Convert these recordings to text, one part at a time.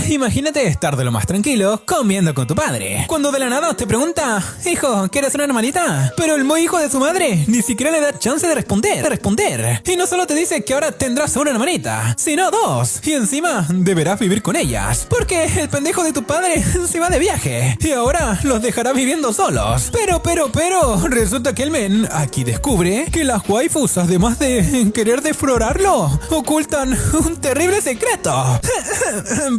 Imagínate estar de lo más tranquilo comiendo con tu padre, cuando de la nada te pregunta: hijo, ¿quieres una hermanita? Pero el muy hijo de su madre ni siquiera le da chance de responder. Y no solo te dice que ahora tendrás una hermanita, sino dos. Y encima deberás vivir con ellas, porque el pendejo de tu padre se va de viaje y ahora los dejará viviendo solos. Pero, resulta que el men aquí descubre que las waifus, además de querer deflorarlo, ocultan un terrible secreto.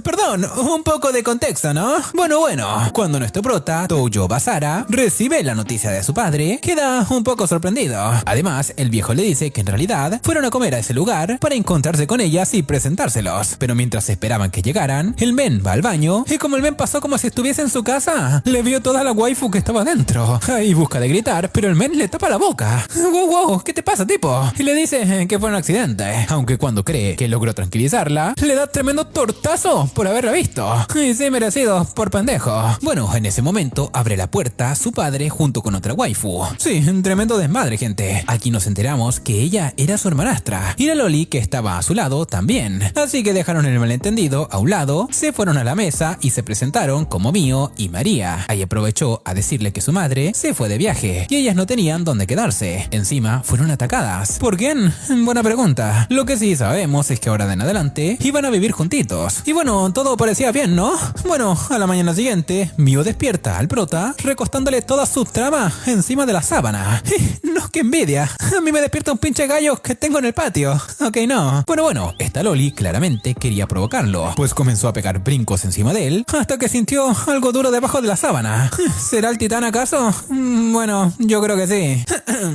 Perdón, un poco de contexto, ¿no? Bueno, cuando nuestro prota, Toujo Basara, recibe la noticia de su padre, queda un poco sorprendido. Además, el viejo le dice que en realidad fueron a comer a ese lugar para encontrarse con ellas y presentárselos. Pero mientras esperaban que llegaran, el men va al baño y como el men pasó como si estuviese en su casa, le vio toda la waifu que estaba dentro. Y busca de gritar, pero el men le tapa la boca. Wow, ¿qué te pasa, tipo? Y le dice que fue un accidente, aunque cuando cree que logró tranquilizarla, le da tremendo tortazo por haberla visto. Y sí, merecido por pendejo. Bueno, en ese momento abre la puerta su padre junto con otra waifu. Sí, tremendo desmadre, gente. Aquí nos enteramos que ella era su hermanastra y la Loli que estaba a su lado también. Así que dejaron el malentendido a un lado, se fueron a la mesa y se presentaron como Mio y María. Ahí aprovechó a decirle que su madre se fue de viaje y ellas no tenían dónde quedarse. Encima fueron atacadas. ¿Por quién? Buena pregunta. Lo que sí sabemos es que ahora en adelante iban a vivir juntitos. Y bueno, todo parecía bien, ¿no? Bueno, a la mañana siguiente, Mio despierta al prota recostándole toda su trama encima de la sábana. No, qué envidia. A mí me despierta un pinche gallo que tengo en el patio. Ok, no. Bueno, esta Loli claramente quería provocarlo, pues comenzó a pegar brincos encima de él hasta que sintió algo duro debajo de la sábana. ¿Será el titán acaso? Bueno, yo creo que sí.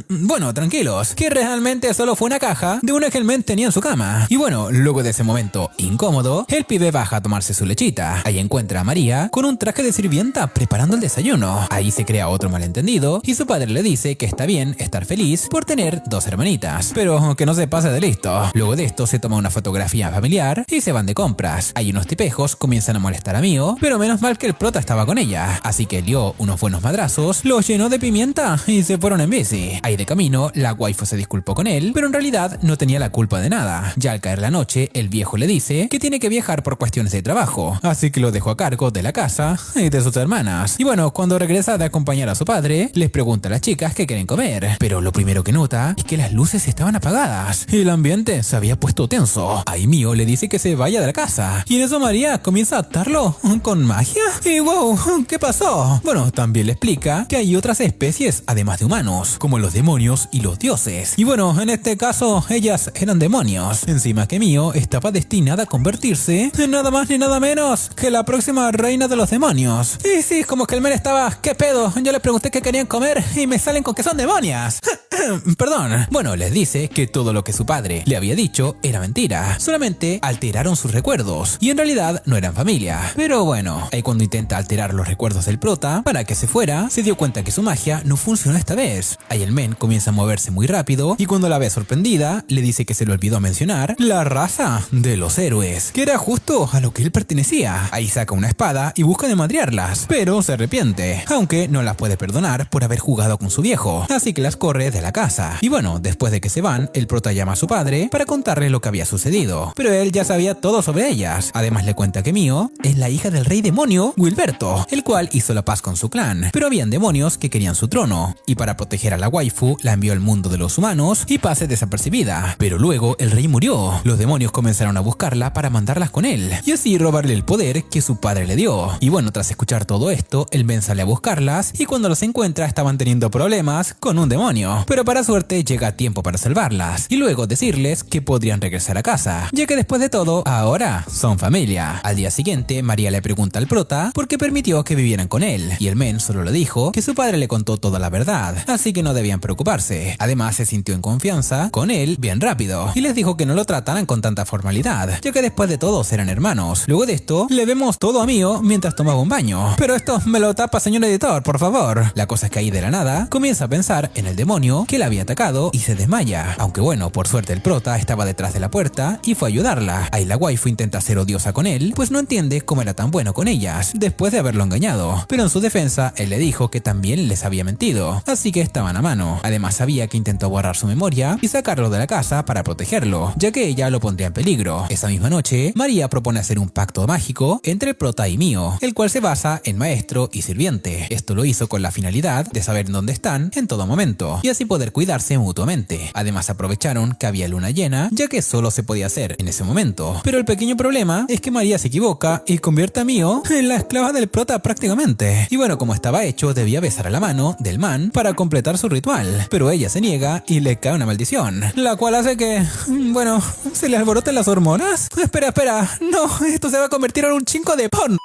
Bueno, tranquilos, que realmente solo fue una caja de una que el men tenía en su cama. Y bueno, luego de ese momento incómodo, el pibe baja a tomarse su lechita. Ahí encuentra a María con un traje de sirvienta preparando el desayuno. Ahí se crea otro malentendido y su padre le dice que está bien estar feliz por tener dos hermanitas, pero que no se pase de listo. Luego de esto se toma una fotografía familiar y se van de compras. Hay unos tipejos comienzan a molestar a Mio, pero menos mal que el prota estaba con ella, así que dio unos buenos madrazos, los llenó de pimienta y se fueron en bici. Ahí de camino, la waifu se disculpó con él, pero en realidad no tenía la culpa de nada. Ya al caer la noche, el viejo le dice que tiene que viajar por cuestiones de trabajo, así que lo dejó a cargo de la casa y de sus hermanas. Y bueno, cuando regresa de acompañar a su padre, les pregunta a las chicas qué quieren comer, pero lo primero que nota es que las luces estaban apagadas y el ambiente se había puesto tenso. Ahí Mio le dice que se vaya de la casa y en eso María comienza a atarlo con magia. Y wow, ¿qué pasó? Bueno, también le explica que hay otras especies además de humanos, como los demonios y los dioses. Y bueno, en este caso ellas eran demonios. Encima que Mio estaba destinada a convertirse en nada más ni nada menos que la próxima reina de los demonios. Y sí, como que el men estaba: ¿qué pedo? Yo les pregunté qué querían comer y me salen con que son demonias. Perdón. Bueno, les dice que todo lo que su padre le había dicho era mentira. Solamente alteraron sus recuerdos y en realidad no eran familia. Pero bueno, ahí cuando intenta alterar los recuerdos del prota para que se fuera, se dio cuenta que su magia no funcionó esta vez. Ahí el men comienza a moverse muy rápido y cuando la ve sorprendida, le dice que se le olvidó mencionar la raza de los héroes, que era justo a lo que él pertenecía. Ahí saca una espada y busca de madrearlas, pero se arrepiente, aunque no las puede perdonar por haber jugado con su viejo, así que las corre de la casa. Y bueno, después de que se van, el prota llama a su padre para contarle lo que había sucedido, pero él ya sabía todo sobre ellas. Además le cuenta que Mio es la hija del rey demonio Wilberto, el cual hizo la paz con su clan, pero habían demonios que querían su trono, y para proteger a la waifu la envió al mundo de los humanos y pase desapercibida. Pero luego el rey murió. Los demonios comenzaron a buscarla para mandarlas con él y así robarle el poder que su padre le dio. Y bueno, tras escuchar todo esto, el Ben sale a buscarlas y cuando los encuentra estaban teniendo problemas con un demonio, pero para suerte llega a tiempo para salvarlas y luego decirles que podrían regresar a casa, ya que después de todo ahora son familia. Al día siguiente, María le pregunta al prota por qué permitió que vivieran con él y el men solo le dijo que su padre le contó toda la verdad, así que no debían preocuparse. Además se sintió en confianza con él bien rápido y les dijo que no lo trataran con tanta formalidad, ya que después de todo eran hermanos. Luego de esto, le vemos todo a Mio mientras tomaba un baño, pero esto me lo tapa, señor editor, por favor. La cosa es que ahí de la nada comienza a pensar en el demonio Mio que la había atacado y se desmaya. Aunque bueno, por suerte el prota estaba detrás de la puerta y fue a ayudarla. Ahí la waifu intenta ser odiosa con él, pues no entiende cómo era tan bueno con ellas, después de haberlo engañado. Pero en su defensa, él le dijo que también les había mentido, así que estaban a mano. Además sabía que intentó borrar su memoria y sacarlo de la casa para protegerlo, ya que ella lo pondría en peligro. Esa misma noche, María propone hacer un pacto mágico entre el prota y Mio, el cual se basa en maestro y sirviente. Esto lo hizo con la finalidad de saber dónde están en todo momento y así poder cuidarse mutuamente. Además aprovecharon que había luna llena, ya que solo se podía hacer en ese momento. Pero el pequeño problema es que María se equivoca y convierte a Mio en la esclava del prota prácticamente. Y bueno, como estaba hecho, debía besar a la mano del man para completar su ritual, pero ella se niega y le cae una maldición, la cual hace que, bueno, se le alboroten las hormonas. Espera, no, esto se va a convertir en un chingo de porno.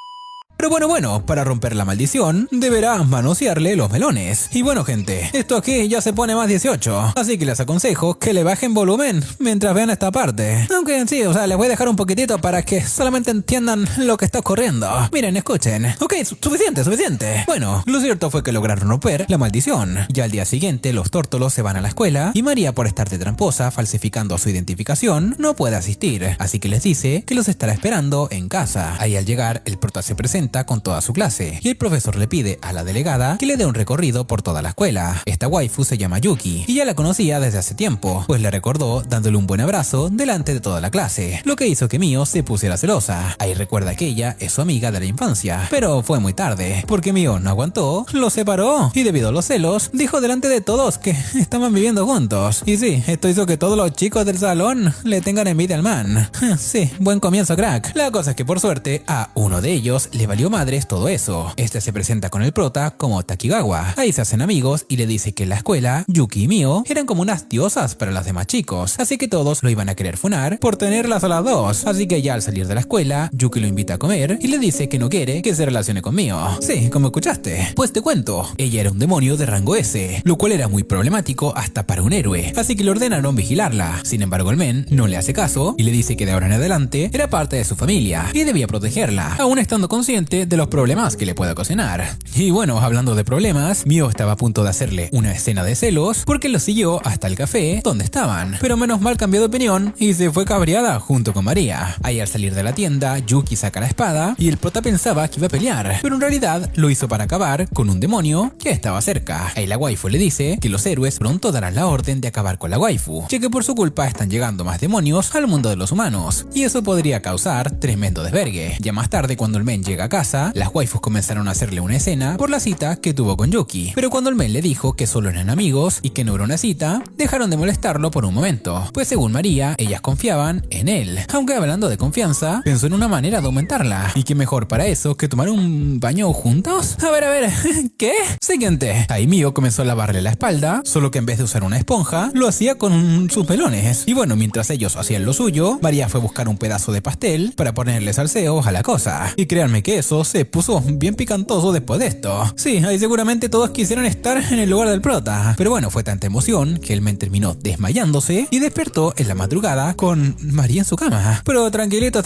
Pero bueno, para romper la maldición, deberá manosearle los melones. Y bueno gente, esto aquí ya se pone más 18, así que les aconsejo que le bajen volumen mientras vean esta parte. Aunque sí, les voy a dejar un poquitito para que solamente entiendan lo que está ocurriendo. Miren, escuchen. Ok, suficiente. Bueno, lo cierto fue que lograron romper la maldición. Ya al día siguiente, los tórtolos se van a la escuela y María, por estar de tramposa, falsificando su identificación, no puede asistir. Así que les dice que los estará esperando en casa. Ahí al llegar, el prota se presenta con toda su clase y el profesor le pide a la delegada que le dé un recorrido por toda la escuela. Esta waifu se llama Yuki y ya la conocía desde hace tiempo, pues le recordó dándole un buen abrazo delante de toda la clase, lo que hizo que Mio se pusiera celosa. Ahí recuerda que ella es su amiga de la infancia, pero fue muy tarde, porque Mio no aguantó, lo separó y debido a los celos, dijo delante de todos que estaban viviendo juntos. Y sí, esto hizo que todos los chicos del salón le tengan envidia al man. Sí, buen comienzo, crack. La cosa es que por suerte a uno de ellos le valió madres todo eso. Este se presenta con el prota como Takigawa. Ahí se hacen amigos y le dice que en la escuela, Yuki y Mio eran como unas diosas para los demás chicos, así que todos lo iban a querer funar por tenerlas a las dos. Así que ya al salir de la escuela, Yuki lo invita a comer y le dice que no quiere que se relacione con Mio. Sí, como escuchaste. Pues te cuento, ella era un demonio de rango S, lo cual era muy problemático hasta para un héroe, así que le ordenaron vigilarla. Sin embargo, el men no le hace caso y le dice que de ahora en adelante era parte de su familia y debía protegerla, aún estando consciente de los problemas que le pueda ocasionar. Y bueno, hablando de problemas, Mio estaba a punto de hacerle una escena de celos porque lo siguió hasta el café donde estaban, pero menos mal cambió de opinión y se fue cabreada junto con María. Ahí al salir de la tienda, Yuki saca la espada y el prota pensaba que iba a pelear, pero en realidad lo hizo para acabar con un demonio que estaba cerca. Ahí la waifu le dice que los héroes pronto darán la orden de acabar con la waifu, ya que por su culpa están llegando más demonios al mundo de los humanos, y eso podría causar tremendo desvergue. Ya más tarde, cuando el men llega a casa, las waifus comenzaron a hacerle una escena por la cita que tuvo con Yuki, pero cuando el men le dijo que solo eran amigos y que no era una cita, dejaron de molestarlo por un momento, pues según María, ellas confiaban en él. Aunque hablando de confianza, pensó en una manera de aumentarla, y qué mejor para eso que tomar un baño juntos. A ver, ¿qué? Siguiente. Ahí Mio comenzó a lavarle la espalda, solo que en vez de usar una esponja, lo hacía con sus pelones. Y bueno, mientras ellos hacían lo suyo, María fue a buscar un pedazo de pastel para ponerle salseo a la cosa. Y créanme que eso se puso bien picantoso después de esto. Sí, ahí seguramente todos quisieron estar en el lugar del prota. Pero bueno, fue tanta emoción que el men terminó desmayándose y despertó en la madrugada con María en su cama. Pero tranquilitos,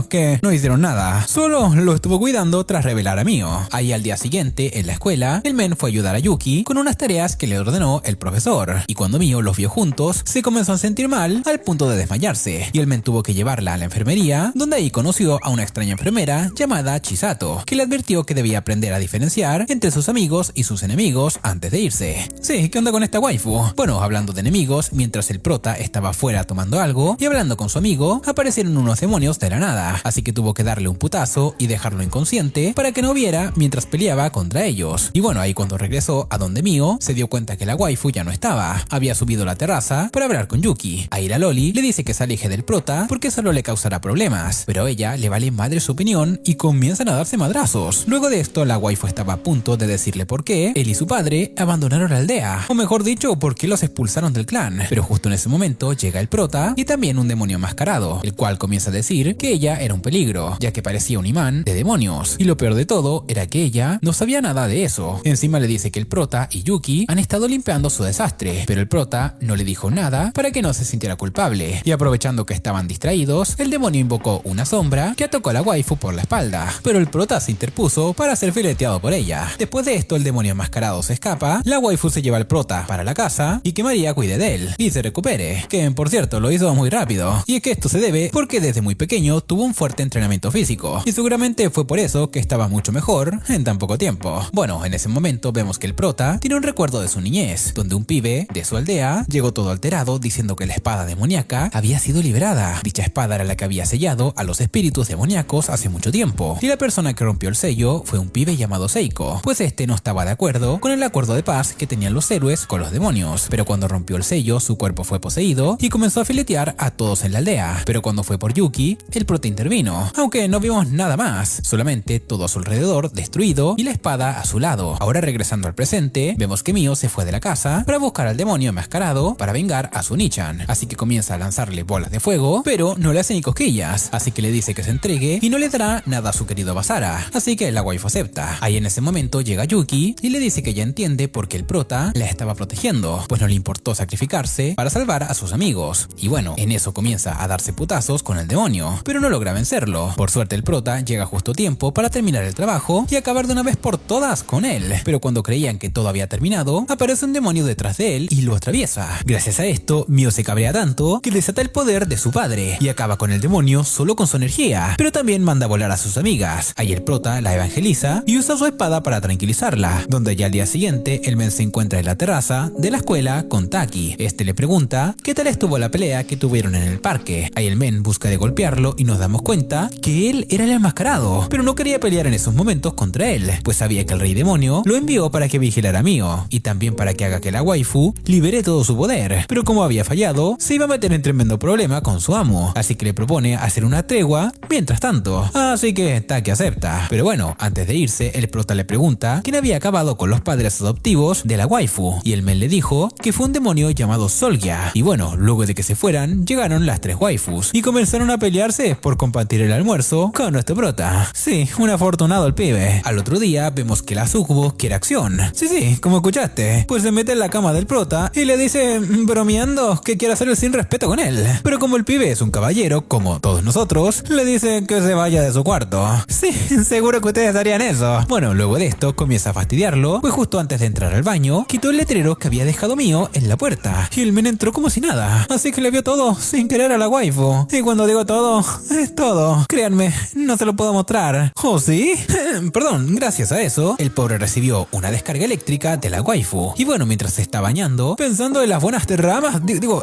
que no hicieron nada. Solo lo estuvo cuidando tras revelar a Mio. Ahí al día siguiente, en la escuela, el men fue a ayudar a Yuki con unas tareas que le ordenó el profesor. Y cuando Mio los vio juntos, se comenzó a sentir mal al punto de desmayarse. Y el men tuvo que llevarla a la enfermería, donde ahí conoció a una extraña enfermera llamada Chisato, que le advirtió que debía aprender a diferenciar entre sus amigos y sus enemigos antes de irse. Sí, ¿qué onda con esta waifu? Bueno, hablando de enemigos, mientras el prota estaba afuera tomando algo y hablando con su amigo, aparecieron unos demonios de la nada, así que tuvo que darle un putazo y dejarlo inconsciente para que no viera mientras peleaba contra ellos. Y bueno, ahí cuando regresó a donde Mio, se dio cuenta que la waifu ya no estaba. Había subido a la terraza para hablar con Yuki. Ahí la Loli le dice que se aleje del prota porque solo le causará problemas, pero a ella le vale madre su opinión y comienzan a darse madrazos. Luego de esto, la waifu estaba a punto de decirle por qué él y su padre abandonaron la aldea, o mejor dicho, por qué los expulsaron del clan. Pero justo en ese momento llega el prota y también un demonio enmascarado, el cual comienza a decir que ella era un peligro, ya que parecía un imán de demonios. Y lo peor de todo era que ella no sabía nada de eso. Encima le dice que el prota y Yuki han estado limpiando su desastre, pero el prota no le dijo nada para que no se sintiera culpable. Y aprovechando que estaban distraídos, el demonio invocó una sombra que atacó a la waifu por la espalda. Pero pero el prota se interpuso para ser fileteado por ella. Después de esto, el demonio enmascarado se escapa, la waifu se lleva al prota para la casa y que María cuide de él y se recupere, que por cierto lo hizo muy rápido. Y es que esto se debe porque desde muy pequeño tuvo un fuerte entrenamiento físico y seguramente fue por eso que estaba mucho mejor en tan poco tiempo. Bueno, en ese momento vemos que el prota tiene un recuerdo de su niñez, donde un pibe de su aldea llegó todo alterado diciendo que la espada demoníaca había sido liberada. Dicha espada era la que había sellado a los espíritus demoníacos hace mucho tiempo, y la persona que rompió el sello fue un pibe llamado Seiko, pues este no estaba de acuerdo con el acuerdo de paz que tenían los héroes con los demonios. Pero cuando rompió el sello, su cuerpo fue poseído y comenzó a filetear a todos en la aldea. Pero cuando fue por Yuki, el prota intervino, aunque no vimos nada más, solamente todo a su alrededor destruido y la espada a su lado. Ahora regresando al presente, vemos que Mio se fue de la casa para buscar al demonio enmascarado para vengar a su Nichan, así que comienza a lanzarle bolas de fuego, pero no le hace ni cosquillas, así que le dice que se entregue y no le dará nada a su querido Basara, así que la waifu acepta. Ahí en ese momento llega Yuki y le dice que ya entiende por qué el prota la estaba protegiendo, pues no le importó sacrificarse para salvar a sus amigos. Y bueno, en eso comienza a darse putazos con el demonio, pero no logra vencerlo. Por suerte el prota llega justo a tiempo para terminar el trabajo y acabar de una vez por todas con él, pero cuando creían que todo había terminado, aparece un demonio detrás de él y lo atraviesa. Gracias a esto, Mio se cabrea tanto que desata el poder de su padre y acaba con el demonio solo con su energía, pero también manda a volar a sus amigas. Ahí el prota la evangeliza y usa su espada para tranquilizarla, donde ya al día siguiente el men se encuentra en la terraza de la escuela con Taki. Este le pregunta qué tal estuvo la pelea que tuvieron en el parque. Ahí el men busca de golpearlo y nos damos cuenta que él era el enmascarado, pero no quería pelear en esos momentos contra él, pues sabía que el rey demonio lo envió para que vigilara a Mio y también para que haga que la waifu libere todo su poder, pero como había fallado, se iba a meter en tremendo problema con su amo, así que le propone hacer una tregua mientras tanto, así que Taki acepta. Pero bueno, antes de irse, el prota le pregunta quién había acabado con los padres adoptivos de la waifu, y el men le dijo que fue un demonio llamado Solgia. Y bueno, luego de que se fueran, llegaron las tres waifus y comenzaron a pelearse por compartir el almuerzo con nuestro prota. Sí, un afortunado el pibe. Al otro día vemos que la sucubo quiere acción. Sí, como escuchaste, pues se mete en la cama del prota y le dice, bromeando, que quiere hacer el sin respeto con él. Pero como el pibe es un caballero, como todos nosotros, le dice que se vaya de su cuarto. Sí, seguro que ustedes harían eso. Bueno, luego de esto comienza a fastidiarlo, pues justo antes de entrar al baño, quitó el letrero que había dejado Mio en la puerta. Y el men entró como si nada, así que le vio todo sin querer a la waifu. Y cuando digo todo, es todo. Créanme, no se lo puedo mostrar. ¿Oh, sí? Perdón, gracias a eso, el pobre recibió una descarga eléctrica de la waifu. Y bueno, mientras se está bañando, pensando en las buenas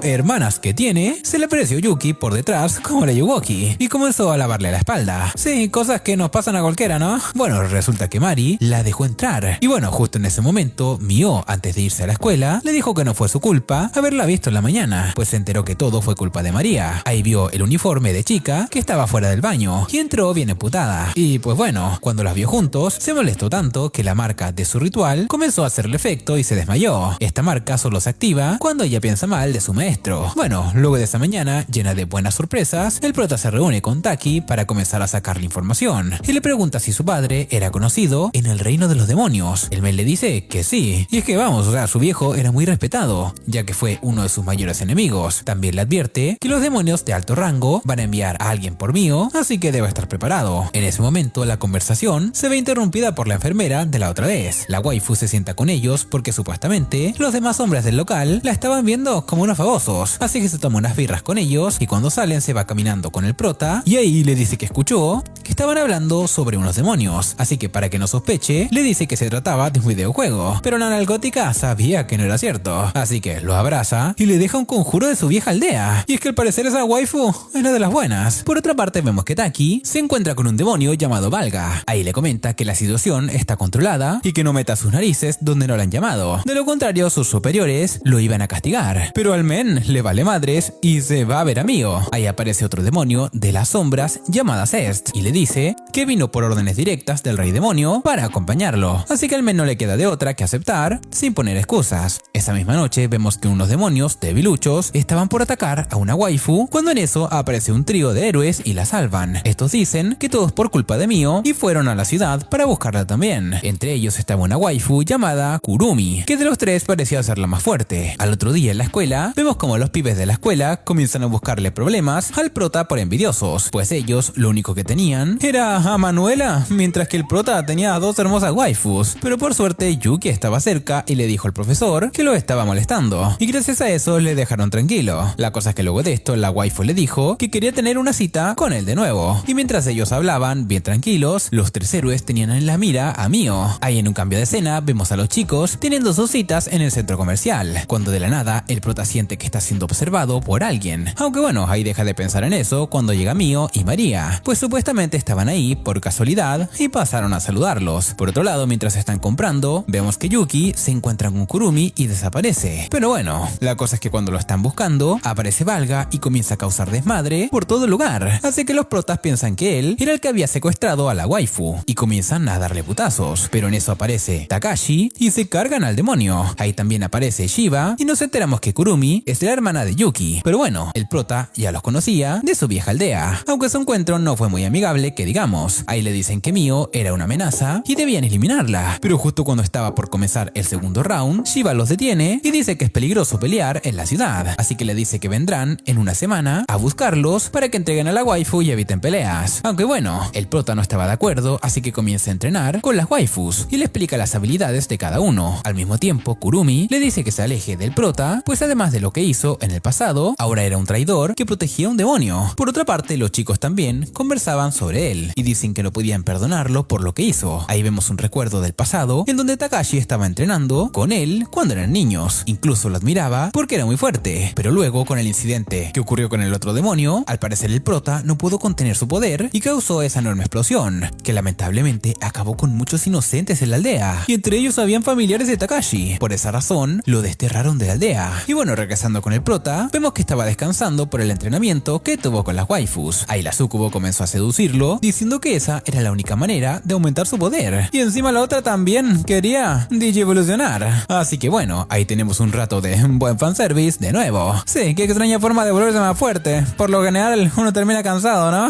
hermanas que tiene, se le apareció Yuki por detrás como la Yuwoki y comenzó a lavarle la espalda. Sí, cosas que nos pasan a cualquiera, ¿no? Bueno, resulta que Mari la dejó entrar. Y bueno, justo en ese momento, Mio, antes de irse a la escuela, le dijo que no fue su culpa haberla visto en la mañana, pues se enteró que todo fue culpa de María. Ahí vio el uniforme de chica que estaba fuera del baño y entró bien emputada. Y pues bueno, cuando las vio juntos, se molestó tanto que la marca de su ritual comenzó a hacerle efecto y se desmayó. Esta marca solo se activa cuando ella piensa mal de su maestro. Bueno, luego de esa mañana, llena de buenas sorpresas, el prota se reúne con Taki para comenzar a sacarle información y le pregunta si su padre era conocido en el reino de los demonios. El men le dice que sí, y es que vamos, o sea, su viejo era muy respetado, ya que fue uno de sus mayores enemigos. También le advierte que los demonios de alto rango van a enviar a alguien por Mio, así que debe estar preparado. En ese momento, la conversación se ve interrumpida por la enfermera de la otra vez. La waifu se sienta con ellos porque supuestamente los demás hombres del local la estaban viendo como unos famosos, así que se toma unas birras con ellos y cuando salen se va caminando con el prota y ahí le dice que escuchó que estaban hablando sobre unos demonios, así que para que no sospeche, le dice que se trataba de un videojuego, pero la narcótica sabía que no era cierto, así que lo abraza y le deja un conjuro de su vieja aldea, y es que al parecer esa waifu era de las buenas. Por otra parte vemos que Taki se encuentra con un demonio llamado Valga. Ahí le comenta que la situación está controlada y que no meta sus narices donde no la han llamado, de lo contrario sus superiores lo iban a castigar, pero al men le vale madres y se va a ver a Mio. Ahí aparece otro demonio de las sombras llamada Zest y le dice que vino por órdenes directas del rey demonio para acompañarlo, así que al men no le queda de otra que aceptar sin poner excusas. Esa misma noche vemos que unos demonios debiluchos estaban por atacar a una waifu cuando en eso aparece un trío de héroes y la salvan. Estos dicen que todo es por culpa de Mio y fueron a la ciudad para buscarla también. Entre ellos estaba una waifu llamada Kurumi, que de los tres parecía ser la más fuerte. Al otro día en la escuela, vemos como los pibes de la escuela comienzan a buscarle problemas al prota por envidiosos, pues ellos lo único que tenían era era a Manuela, mientras que el prota tenía 2 hermosas waifus. Pero por suerte Yuki estaba cerca y le dijo al profesor que lo estaba molestando. Y gracias a eso le dejaron tranquilo. La cosa es que luego de esto la waifu le dijo que quería tener una cita con él de nuevo. Y mientras ellos hablaban, bien tranquilos, los 3 héroes tenían en la mira a Mio. Ahí en un cambio de escena vemos a los chicos teniendo sus citas en el centro comercial, cuando de la nada el prota siente que está siendo observado por alguien. Aunque bueno, ahí deja de pensar en eso cuando llega Mio y María, pues supuestamente estaban ahí por casualidad y pasaron a saludarlos. Por otro lado, mientras están comprando, vemos que Yuki se encuentra con Kurumi y desaparece. Pero bueno, la cosa es que cuando lo están buscando, aparece Valga y comienza a causar desmadre por todo el lugar. Así que los protas piensan que él era el que había secuestrado a la waifu y comienzan a darle putazos. Pero en eso aparece Takashi y se cargan al demonio. Ahí también aparece Shiba y nos enteramos que Kurumi es la hermana de Yuki. Pero bueno, el prota ya los conocía de su vieja aldea, aunque su encuentro no fue muy amigable que digamos. Ahí le dicen que Mio era una amenaza y debían eliminarla. Pero justo cuando estaba por comenzar el segundo round, Shiba los detiene y dice que es peligroso pelear en la ciudad. Así que le dice que vendrán en una semana a buscarlos para que entreguen a la waifu y eviten peleas. Aunque bueno, el prota no estaba de acuerdo, así que comienza a entrenar con las waifus y le explica las habilidades de cada uno. Al mismo tiempo, Kurumi le dice que se aleje del prota, pues además de lo que hizo en el pasado, ahora era un traidor que protegía a un demonio. Por otra parte, los chicos también conversaban sobre él y dicen que no podían perdonarlo por lo que hizo. Ahí vemos un recuerdo del pasado en donde Takashi estaba entrenando con él cuando eran niños. Incluso lo admiraba porque era muy fuerte. Pero luego, con el incidente que ocurrió con el otro demonio, al parecer el prota no pudo contener su poder y causó esa enorme explosión, que lamentablemente acabó con muchos inocentes en la aldea. Y entre ellos habían familiares de Takashi. Por esa razón, lo desterraron de la aldea. Y bueno, regresando con el prota, vemos que estaba descansando por el entrenamiento que tuvo con las waifus. Ahí la sucubo comenzó a seducirlo, diciendo que esa era la única manera de aumentar su poder. Y encima la otra también quería digievolucionar. Así que bueno, ahí tenemos un rato de buen fanservice de nuevo. Sí, qué extraña forma de volverse más fuerte. Por lo general, uno termina cansado, ¿no?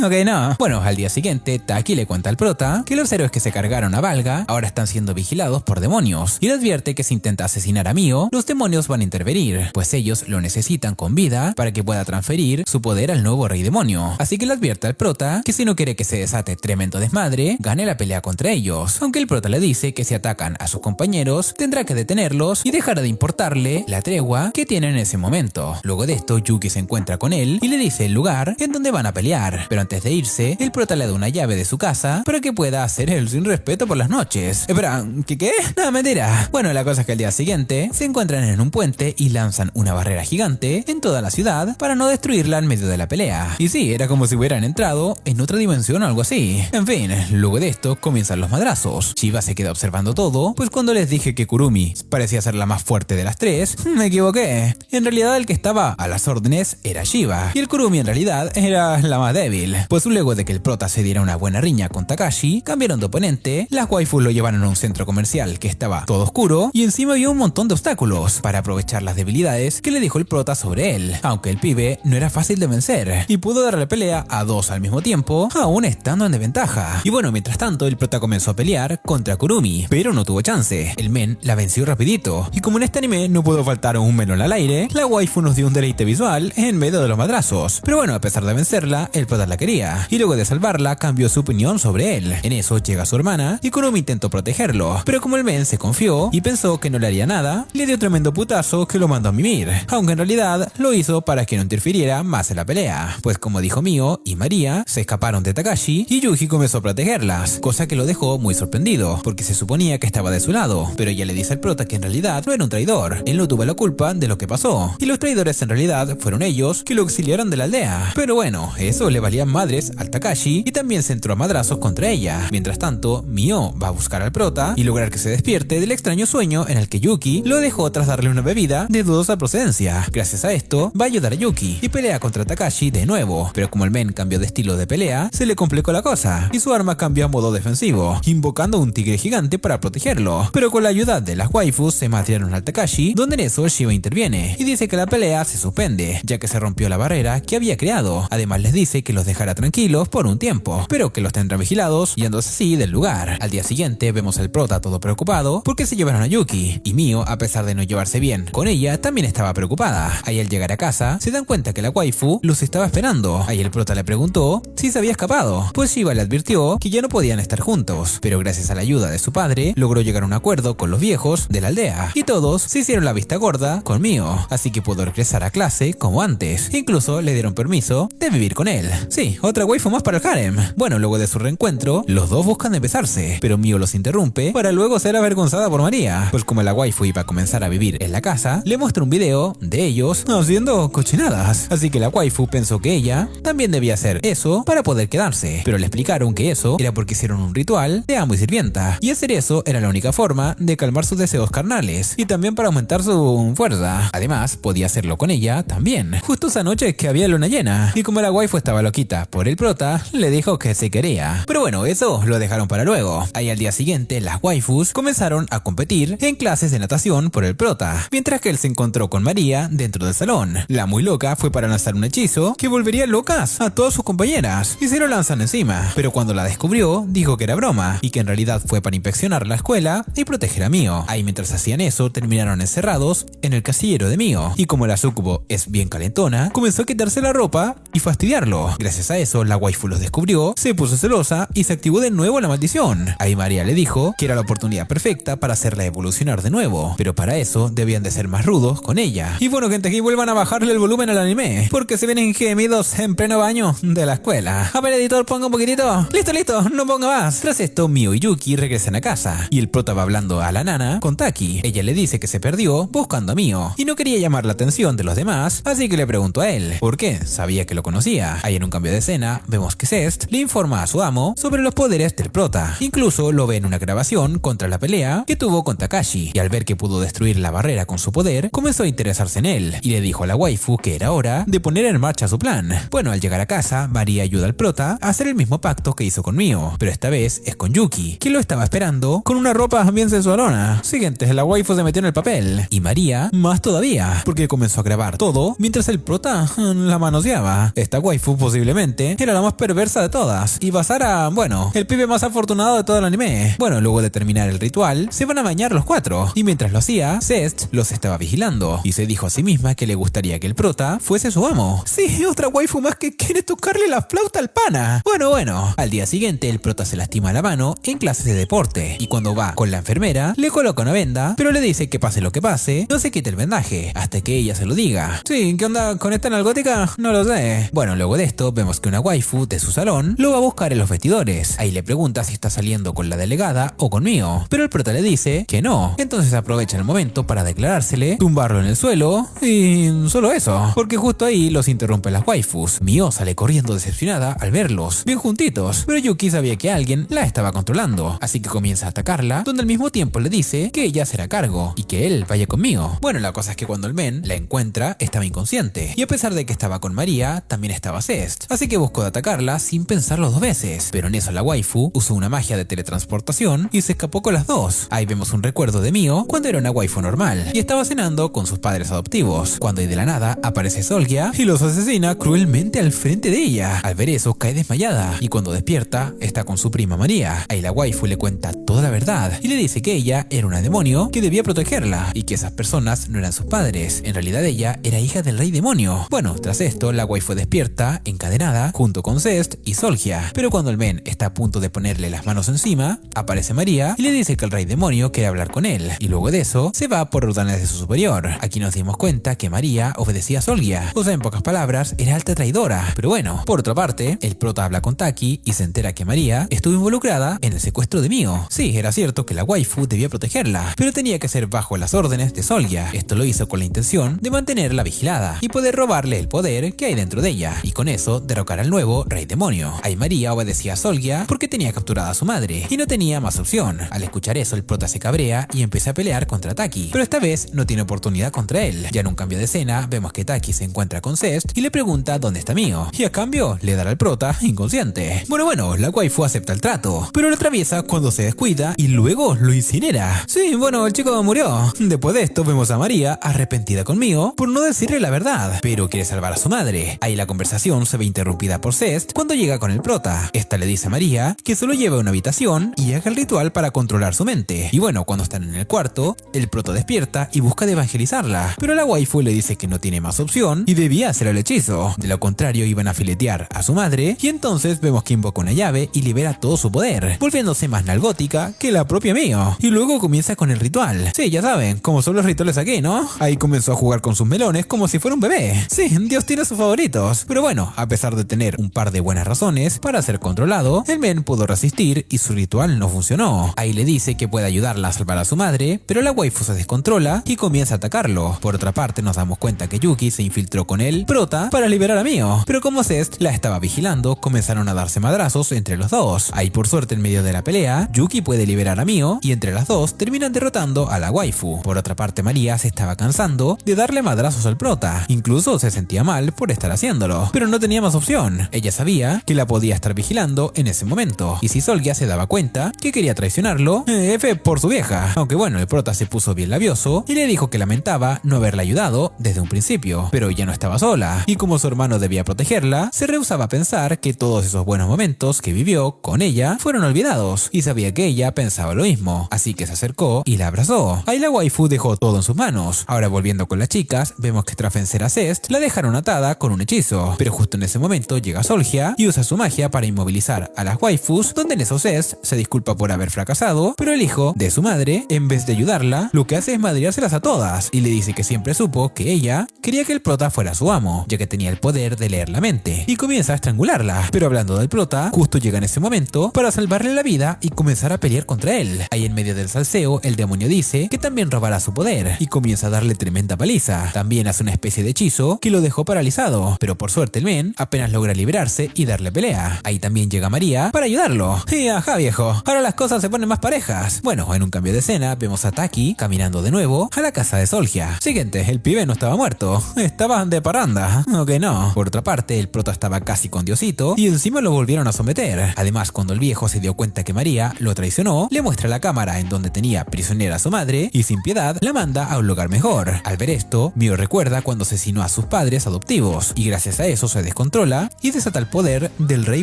Ok, no. Bueno, al día siguiente, Taki le cuenta al prota que los héroes que se cargaron a Valga ahora están siendo vigilados por demonios. Y le advierte que si intenta asesinar a Mio, los demonios van a intervenir, pues ellos lo necesitan con vida para que pueda transferir su poder al nuevo rey demonio. Así que le advierte al prota que si no quiere que se desate tremendo desmadre, gane la pelea contra ellos. Aunque el prota le dice que si atacan a sus compañeros, tendrá que detenerlos y dejará de importarle la tregua que tienen en ese momento. Luego de esto, Yuki se encuentra con él y le dice el lugar en donde van a pelear. Pero antes de irse, el prota le da una llave de su casa para que pueda hacer él sin respeto por las noches. Espera, ¿qué? No, mentira. Bueno, la cosa es que al día siguiente se encuentran en un puente y lanzan una barrera gigante en toda la ciudad para no destruirla en medio de la pelea. Y sí, era como si hubieran entrado en otra dimensión o algo así. En fin, luego de esto comienzan los madrazos. Shiba se queda observando todo, pues cuando les dije que Kurumi parecía ser la más fuerte de las 3, me equivoqué. En realidad el que estaba a las órdenes era Shiba, y el Kurumi en realidad era la más débil. Pues luego de que el prota se diera una buena riña con Takashi, cambiaron de oponente, las waifus lo llevaron a un centro comercial que estaba todo oscuro y encima había un montón de obstáculos para aprovechar las debilidades que le dijo el prota sobre él, aunque el pibe no era fácil de vencer y pudo darle pelea a 2 al mismo tiempo, aún estando en desventaja. Y bueno, mientras tanto el prota comenzó a pelear contra Kurumi, pero no tuvo chance. El men la venció rapidito y como en este anime no pudo faltar un melón al aire, la waifu nos dio un deleite visual en medio de los madrazos. Pero bueno, a pesar de vencerla, el prota la quería y luego de salvarla cambió su opinión sobre él. En eso llega su hermana y Kurumi intentó protegerlo, pero como el men se confió y pensó que no le haría nada, le dio tremendo putazo que lo mandó a mimir, aunque en realidad lo hizo para que no interfiriera más en la pelea, pues como dijo Mio y María, se escaparon de Takashi y Yuji comenzó a protegerlas, cosa que lo dejó muy sorprendido, porque se suponía que estaba de su lado, pero ella le dice al prota que en realidad no era un traidor, él no tuvo la culpa de lo que pasó, y los traidores en realidad fueron ellos que lo auxiliaron de la aldea. Pero bueno, eso le valía madres al Takashi y también se entró a madrazos contra ella. Mientras tanto, Mio va a buscar al prota y lograr que se despierte del extraño sueño en el que Yuki lo dejó tras darle una bebida de dudosa procedencia. Gracias a esto, va a ayudar a Yuki y pelea contra Takashi de nuevo, pero como el men cambió de estilo de pelea, se le complicó la cosa y su arma cambió a modo defensivo, invocando un tigre gigante para protegerlo. Pero con la ayuda de las waifus se mataron al Takashi, donde en eso Shiba interviene y dice que la pelea se suspende, ya que se rompió la barrera que había creado. Además les dice que los dejará tranquilos por un tiempo, pero que los tendrá vigilados yéndose así del lugar. Al día siguiente vemos al prota todo preocupado porque se llevaron a Yuki, y Mio, a pesar de no llevarse bien con ella, también estaba preocupada. Ahí al llegar a casa, se dan cuenta que la waifu los estaba esperando. Ahí el prota le preguntó si se había escapado preocupado, pues Shiva le advirtió que ya no podían estar juntos, pero gracias a la ayuda de su padre, logró llegar a un acuerdo con los viejos de la aldea, y todos se hicieron la vista gorda con Mio, así que pudo regresar a clase como antes. Incluso le dieron permiso de vivir con él. Sí, otra waifu más para el harem. Bueno, luego de su reencuentro, los dos buscan de besarse, pero Mio los interrumpe para luego ser avergonzada por María, pues como la waifu iba a comenzar a vivir en la casa, le muestra un video de ellos haciendo cochinadas, así que la waifu pensó que ella también debía hacer eso para poder quedarse, pero le explicaron que eso era porque hicieron un ritual de amo y sirvienta, y hacer eso era la única forma de calmar sus deseos carnales, y también para aumentar su fuerza. Además, podía hacerlo con ella también, justo esa noche que había luna llena, y como la waifu estaba loquita por el prota, le dijo que se quería. Pero bueno, eso lo dejaron para luego. Ahí al día siguiente, las waifus comenzaron a competir en clases de natación por el prota, mientras que él se encontró con María dentro del salón. La muy loca fue para lanzar un hechizo que volvería locas a todas sus compañeras, y se lo lanzan encima, pero cuando la descubrió, dijo que era broma, y que en realidad fue para inspeccionar la escuela y proteger a Mio. Ahí mientras hacían eso, terminaron encerrados en el casillero de Mio, y como la sucubo es bien calentona, comenzó a quitarse la ropa y fastidiarlo. Gracias a eso, la waifu los descubrió, se puso celosa y se activó de nuevo la maldición. Ahí María le dijo que era la oportunidad perfecta para hacerla evolucionar de nuevo, pero para eso debían de ser más rudos con ella. Y bueno, gente, aquí vuelvan a bajarle el volumen al anime, porque se vienen gemidos en pleno baño de la escuela. A ver, editor, ponga un poquitito. Listo, no ponga más. Tras esto, Mio y Yuki regresan a casa, y el prota va hablando a la nana con Taki. Ella le dice que se perdió buscando a Mio, y no quería llamar la atención de los demás, así que le preguntó a él, ¿por qué? Sabía que lo conocía. Ahí en un cambio de escena, vemos que Zest le informa a su amo sobre los poderes del prota. Incluso lo ve en una grabación contra la pelea que tuvo con Takashi, y al ver que pudo destruir la barrera con su poder, comenzó a interesarse en él, y le dijo a la waifu que era hora de poner en marcha su plan. Bueno, al llegar a casa, María ayuda al prota a hacer el mismo pacto que hizo con Mio, pero esta vez es con Yuki, que lo estaba esperando con una ropa bien sensualona. Siguiente, la waifu se metió en el papel, y María más todavía, porque comenzó a grabar todo mientras el prota la manoseaba. Esta waifu posiblemente era la más perversa de todas, y Basara, bueno, el pibe más afortunado de todo el anime. Bueno, luego de terminar el ritual, se van a bañar los cuatro, y mientras lo hacía, Zest los estaba vigilando, y se dijo a sí misma que le gustaría que el prota fuese su amo. Sí, otra waifu más que quiere tocarle la flauta al pana. Bueno, al día siguiente el prota se lastima la mano en clases de deporte, y cuando va con la enfermera, le coloca una venda, pero le dice que pase lo que pase, no se quite el vendaje, hasta que ella se lo diga. Sí, ¿qué onda con esta nalgótica? No lo sé. Bueno, luego de esto, vemos que una waifu de su salón lo va a buscar en los vestidores. Ahí le pregunta si está saliendo con la delegada o con Mio, pero el prota le dice que no. Entonces aprovecha el momento para declarársele, tumbarlo en el suelo, y solo eso, porque justo ahí los interrumpen las waifus. Mio sale corriendo decepcionada al verlos, bien juntitos, pero Yuki sabía que alguien la estaba controlando, así que comienza a atacarla, donde al mismo tiempo le dice que ella será cargo, y que él vaya con Mio. Bueno, la cosa es que cuando el men la encuentra, estaba inconsciente, y a pesar de que estaba con María, también estaba Zest, así que buscó de atacarla sin pensarlo dos veces, pero en eso la waifu usó una magia de teletransportación y se escapó con las dos. Ahí vemos un recuerdo de Mio cuando era una waifu normal, y estaba cenando con sus padres adoptivos, cuando de la nada aparece Solgia y los asesina cruelmente al frente de ella. Al ver eso, cae desmayada, y cuando despierta, está con su prima María. Ahí la waifu le cuenta toda la verdad, y le dice que ella era una demonio que debía protegerla, y que esas personas no eran sus padres. En realidad ella era hija del rey demonio. Bueno, tras esto, la waifu despierta, encadenada, junto con Zest y Solgia, pero cuando el men está a punto de ponerle las manos encima, aparece María y le dice que el rey demonio quiere hablar con él, y luego de eso, se va por órdenes de su superior. Aquí nos dimos cuenta que María obedecía a Solgia, o sea, en pocas palabras, era alta traidora. Pero bueno, por otra parte, el prota habla con Taki y se entera que María estuvo involucrada en el secuestro de Mio. Sí, era cierto que la waifu debía protegerla, pero tenía que ser bajo las órdenes de Solgia. Esto lo hizo con la intención de mantenerla vigilada y poder robarle el poder que hay dentro de ella, y con eso derrocar al nuevo rey demonio. Ahí María obedecía a Solgia porque tenía capturada a su madre y no tenía más opción. Al escuchar eso, el prota se cabrea y empieza a pelear contra Taki, pero esta vez no tiene oportunidad contra él. Ya en un cambio de escena, vemos que Taki se encuentra con Zest y le pregunta dónde está Mio, y a cambio le dará al prota inconsciente. Bueno, la waifu acepta el trato, pero lo atraviesa cuando se descuida y luego lo incinera. Sí, bueno, el chico murió. Después de esto vemos a María arrepentida con Mio por no decirle la verdad, pero quiere salvar a su madre. Ahí la conversación se ve interrumpida por Zest cuando llega con el prota. Esta le dice a María que solo lleve a una habitación y haga el ritual para controlar su mente. Y bueno, cuando están en el cuarto, el prota despierta y busca de evangelizarla, pero la waifu le dice que no tiene más opción y debía hacer el hechizo. De lo contrario, iban a filetear a su madre Y entonces vemos que invoca una llave y libera todo su poder, volviéndose más nalgótica que la propia Mio. Y luego comienza con el ritual. Sí, ya saben, como son los rituales aquí, ¿no? Ahí comenzó a jugar con sus melones como si fuera un bebé. Sí, Dios tiene sus favoritos. Pero bueno, a pesar de tener un par de buenas razones para ser controlado, el men pudo resistir y su ritual no funcionó. Ahí le dice que puede ayudarla a salvar a su madre, pero la waifu se descontrola y comienza a atacarlo. Por otra parte, nos damos cuenta que Yuki se infiltró con el prota para liberar a Mio, pero como Zest la estaba vigilando, comenzaron a darse madrazos entre los dos. Ahí por suerte en medio de la pelea, Yuki puede liberar a Mio y entre las dos terminan derrotando a la waifu. Por otra parte, María se estaba cansando de darle madrazos al prota, incluso se sentía mal por estar haciéndolo, pero no tenía más opción. Ella sabía que la podía estar vigilando en ese momento, y si Solgia se daba cuenta que quería traicionarlo, F por su vieja. Aunque bueno, el prota se puso bien labioso y le dijo que lamentaba no haberla ayudado desde un principio, pero ella no estaba sola, y como su hermano debía protegerla, se rehusaba a pensar que todos esos buenos momentos que vivió con ella fueron olvidados, y sabía que ella pensaba lo mismo, así que se acercó y la abrazó. Ahí la waifu dejó todo en sus manos. Ahora volviendo con las chicas, vemos que tras vencer a Zest, la dejaron atada con un hechizo, pero justo en ese momento llega Solgia y usa su magia para inmovilizar a las waifus, donde en eso Zest se disculpa por haber fracasado, pero el hijo de su madre, en vez de ayudarla, lo que hace es madreárselas a todas, y le dice que siempre supo que ella quería que el prota fuera su amo, ya que tenía el poder de leer la mente, y comienza a estrangularla. Pero hablando del prota, justo llega en ese momento para salvarle la vida y comenzar a pelear contra él. Ahí en medio del salseo, el demonio dice que también robará su poder, y comienza a darle tremenda paliza. También hace una especie de hechizo que lo dejó paralizado, pero por suerte el men apenas logra liberarse y darle pelea. Ahí también llega María para ayudarlo. Y ajá viejo, ahora las cosas se ponen más parejas. Bueno, en un cambio de escena vemos a Taki caminando de nuevo a la casa de Solgia. Siguiente, el pibe no estaba muerto, estaba de parranda. Ok, no. Por otra parte, el prota estaba casi con Diosito y encima lo volvieron a someter. Además, cuando el viejo se dio cuenta que María lo traicionó, le muestra la cámara en donde tenía prisionera a su madre y sin piedad la manda a un lugar mejor. Al ver esto, Mio recuerda cuando asesinó a sus padres adoptivos y gracias a eso se descontrola y desata el poder del rey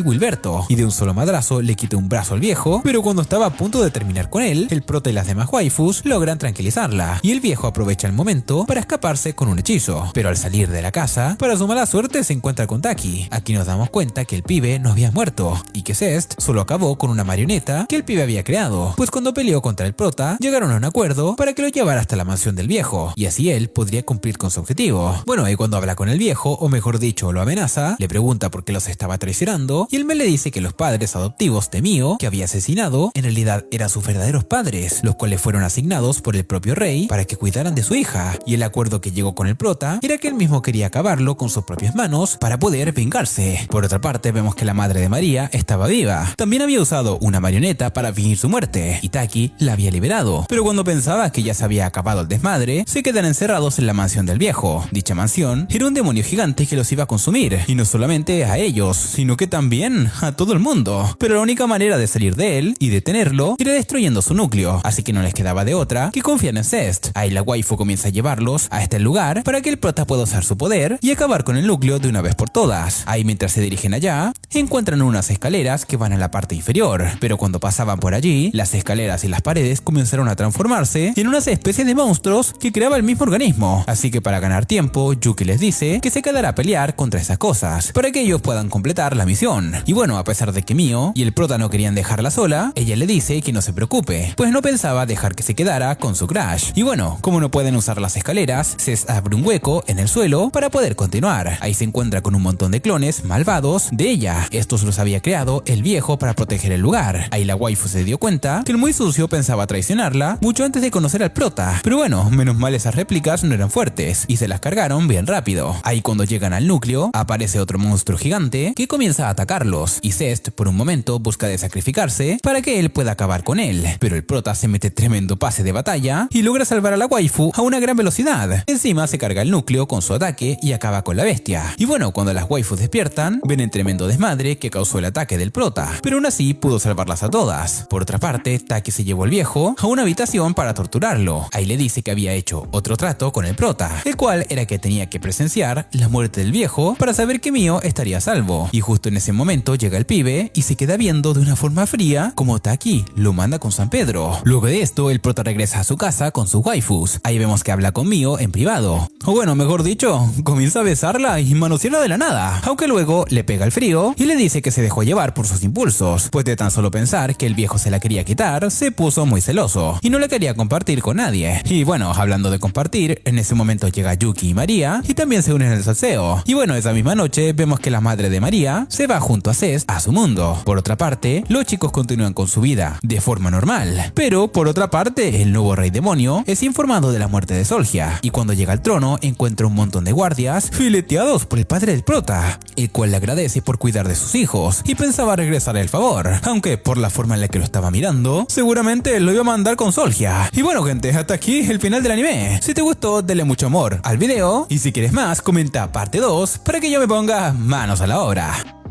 Wilberto y de un solo madrazo le quita un brazo al viejo, pero cuando estaba a punto de terminar con él, el prota y las demás waifus logran tranquilizarla y el viejo aprovecha el momento para escaparse con un hechizo. Pero al salir de la casa, para su mala suerte se encuentra con Taki. Aquí nos damos cuenta que el pibe no había muerto y que Zest solo acabó con una marioneta que el pibe había creado, pues cuando peleó contra el prota llegaron a un acuerdo para que lo llevara hasta la mansión del viejo y así él podría cumplir con su objetivo. Bueno, y cuando habla con el viejo, o mejor dicho lo amenaza, le pregunta por qué los estaba traicionando y el men le dice que los padres adoptivos de Mio que había asesinado en realidad eran sus verdaderos padres, los cuales fueron asignados por el propio rey para que cuidaran de su hija, y el acuerdo que llegó con el prota era que él mismo quería acabarlo con sus propias manos para poder vengarse. Por otra parte, vemos que la madre de María estaba viva. También había usado una marioneta para fingir su muerte y Taki la había liberado, pero cuando pensaba que ya se había acabado el desmadre, se quedan encerrados en la mansión del viejo. Dicha mansión era un demonio gigante que los iba a consumir, y no solamente a ellos, sino que también a todo el mundo. Pero la única manera de salir de él y detenerlo era destruyendo su núcleo, así que no les quedaba de otra que confiar en Zest. Ahí la waifu comienza a llevarlos a este lugar para que el prota pueda usar su poder y acabar con el núcleo de una vez por todas. Ahí mientras se dirigen allá, encuentran unas escaleras que van a la parte inferior, pero cuando pasaban por allí, las escaleras y las paredes comenzaron a transformarse en unas especies de monstruos que creaba el mismo organismo. Así que para ganar tiempo, Yuki les dice que se quedará a pelear contra esas cosas, para que ellos puedan completar la misión. Y bueno, a pesar de que Mio y el prota no querían dejarla sola, ella le dice que no se preocupe, pues no pensaba dejar que se quedara con su crush. Y bueno, como no pueden usar las escaleras, se abre un hueco en el suelo para poder continuar. Ahí se encuentra con un montón de clones malvados de ella. Estos los había creado el viejo para proteger el lugar. Ahí la waifu se dio cuenta que el muy sucio pensaba traicionarla mucho antes de conocer al prota. Pero bueno, menos mal esas réplicas no eran fuertes y se las cargaron bien rápido. Ahí cuando llegan al núcleo, aparece otro monstruo gigante que comienza a atacarlos y Zest por un momento busca de sacrificarse para que él pueda acabar con él. Pero el prota se mete tremendo pase de batalla y logra salvar a la waifu a una gran velocidad. Encima se carga el núcleo con su ataque y acaba con la bestia. Y bueno, cuando las waifus despiertan, ven el tremendo desmadre que causó el ataque del prota, pero aún así pudo salvarlas a todas. Por otra parte, Taki se llevó al viejo a una habitación para torturarlo. Ahí le dice que había hecho otro trato con el prota, el cual era que tenía que presenciar la muerte del viejo para saber que Mio estaría a salvo. Y justo en ese momento llega el pibe y se queda viendo de una forma fría como Taki lo manda con San Pedro. Luego de esto, el prota regresa a su casa con sus waifus. Ahí vemos que habla con Mio en privado. O bueno, mejor dicho, comienza a besarla y manosearla de la nada, aunque luego le pega el frío y le dice que se dejó llevar por sus impulsos, pues de tan solo pensar que el viejo se la quería quitar, se puso muy celoso y no la quería compartir con nadie. Y bueno, hablando de compartir, en ese momento llega Yuki y María y también se unen al salseo. Y bueno, esa misma noche vemos que la madre de María se va junto a Cés a su mundo. Por otra parte, los chicos continúan con su vida de forma normal. Pero por otra parte, el nuevo rey demonio es informado de la muerte de Solgia y cuando llega al trono encuentra un montón de guardias fileteados por el padre del prota, el cual le agradece por cuidar de sus hijos y pensaba regresar el favor, aunque por la forma en la que lo estaba mirando, seguramente lo iba a mandar con Solgia. Y bueno gente, hasta aquí el final del anime. Si te gustó, dale mucho amor al video y si quieres más, comenta parte 2 para que yo me ponga manos a la obra.